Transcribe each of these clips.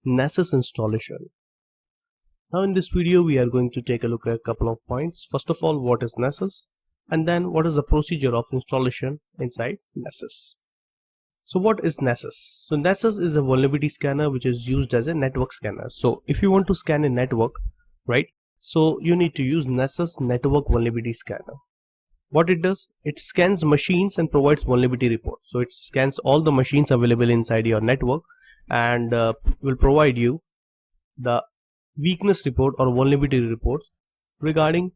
Nessus installation. Now in this video we are going to take a look at a couple of points. First of all, what is Nessus, and then what is the procedure of installation inside Nessus. So what is Nessus? So Nessus is a vulnerability scanner which is used as a network scanner. So if you want to scan a network, right, so you need to use Nessus network vulnerability scanner. What it does, it scans machines and provides vulnerability reports. So it scans all the machines available inside your network and will provide you the weakness report or vulnerability reports regarding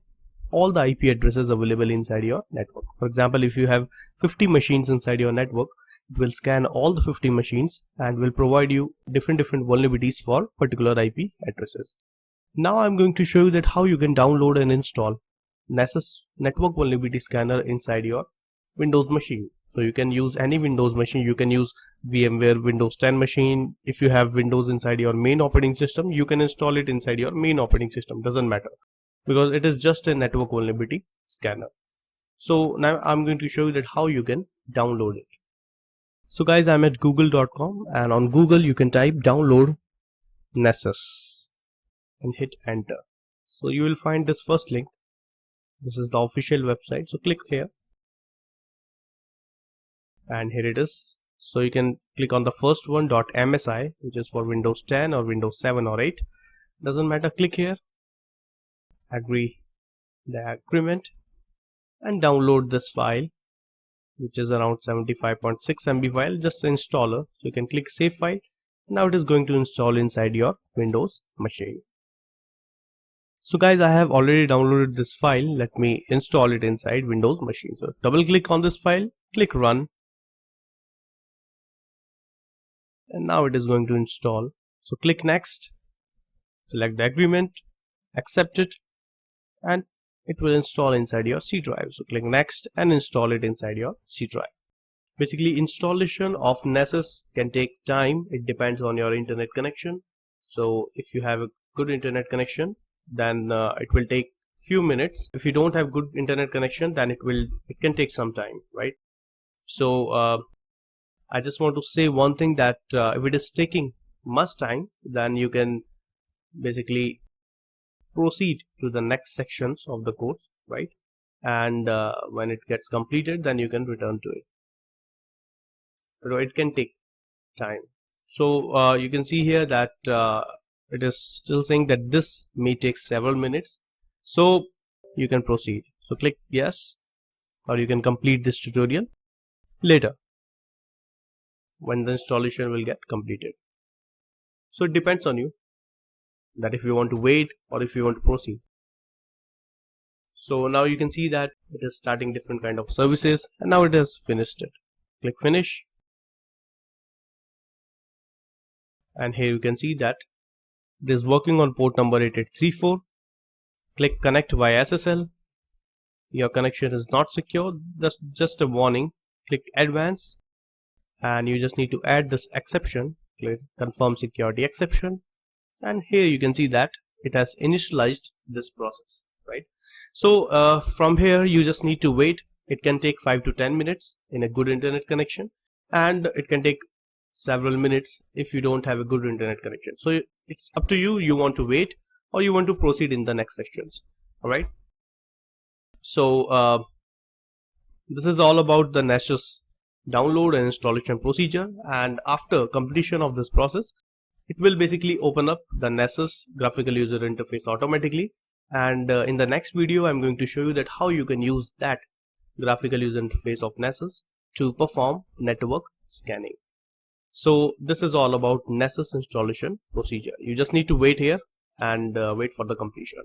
all the IP addresses available inside your network. For example, if you have 50 machines inside your network, it will scan all the 50 machines and will provide you different vulnerabilities for particular IP addresses. Now I'm going to show you that how you can download and install Nessus network vulnerability scanner inside your Windows machine. So you can use any Windows machine. You can use VMware Windows 10 machine. If you have Windows inside your main operating system, you can install it inside your main operating system. Doesn't matter, because it is just a network vulnerability scanner. So now I'm going to show you that how you can download it. So guys, I'm at google.com, and on Google you can type download Nessus and hit enter. So you will find this first link. This is the official website. So click here, and here it is. So you can click on the first one, .msi, which is for Windows 10 or Windows 7 or 8. Doesn't matter. Click here, agree the agreement, and download this file, which is around 75.6 MB file, just an installer. So you can click save file. Now it is going to install inside your Windows machine. So guys, I have already downloaded this file. Let me install it inside Windows machine. So double click on this file, click run, and now it is going to install. So click next, select the agreement, accept it, and it will install inside your C drive. So click next and install it inside your C drive. Basically, installation of Nessus can take time. It depends on your internet connection. So if you have a good internet connection, then it will take few minutes. If you don't have good internet connection, then it can take some time, right? So I just want to say one thing, that if it is taking much time, then you can basically proceed to the next sections of the course, right? And when it gets completed, then you can return to it. But it can take time. So you can see here that it is still saying that this may take several minutes. So you can proceed. So click yes, or you can complete this tutorial later when the installation will get completed. So it depends on you, that if you want to wait or if you want to proceed. So now you can see that it is starting different kind of services, and now it has finished it. Click finish, and here you can see that it is working on port number 8834. Click connect via SSL. Your connection is not secure. That's just a warning. Click advance, and you just need to add this exception. Click confirm security exception, and here you can see that it has initialized this process, right? So from here you just need to wait. It can take 5 to 10 minutes in a good internet connection, and it can take several minutes if you don't have a good internet connection. So it's up to you. You want to wait or you want to proceed in the next sections. All right. So this is all about the Nessus download and installation procedure. And after completion of this process, it will basically open up the Nessus graphical user interface automatically. And in the next video, I'm going to show you that how you can use that graphical user interface of Nessus to perform network scanning. So this is all about Nessus installation procedure. You just need to wait here and wait for the completion.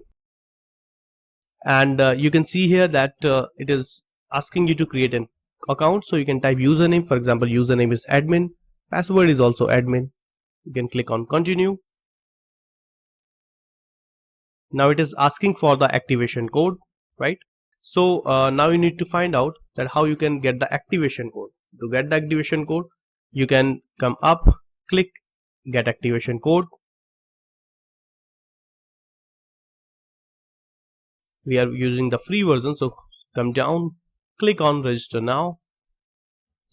And you can see here that it is asking you to create an account. So you can type username. For example, username is admin. Password is also admin. You can click on continue. Now it is asking for the activation code, right? So now you need to find out that how you can get the activation code. To get the activation code, you can come up, click get activation code. We are using the free version, so come down, click on register now.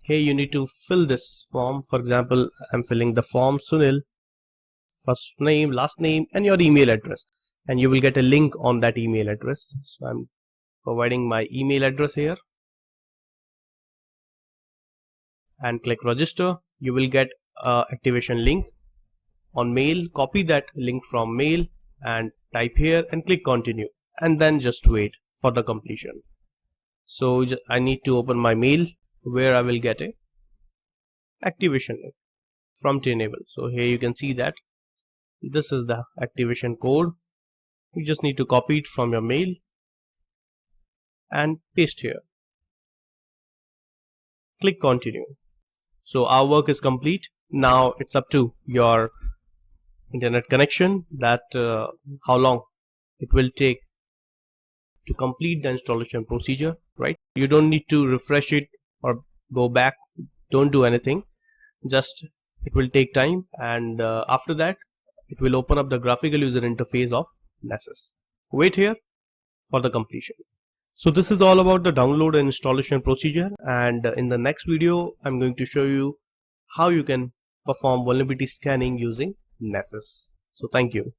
Here you need to fill this form. For example, I'm filling the form Sunil. first name, last name, and your email address, and you will get a link on that email address. So I'm providing my email address here and click register. You will get a activation link on mail. Copy that link from mail and type here and click continue, and then just wait for the completion. So I need to open my mail where I will get a activation link from to enable. So here you can see that this is the activation code. You just need to copy it from your mail and paste here. Click continue. So our work is complete. Now it's up to your internet connection that how long it will take to complete the installation procedure, right? You don't need to refresh it or go back. Don't do anything. Just it will take time, and after that it will open up the graphical user interface of Nessus. Wait here for the completion. So this is all about the download and installation procedure, and in the next video I'm going to show you how you can perform vulnerability scanning using Nessus. So thank you.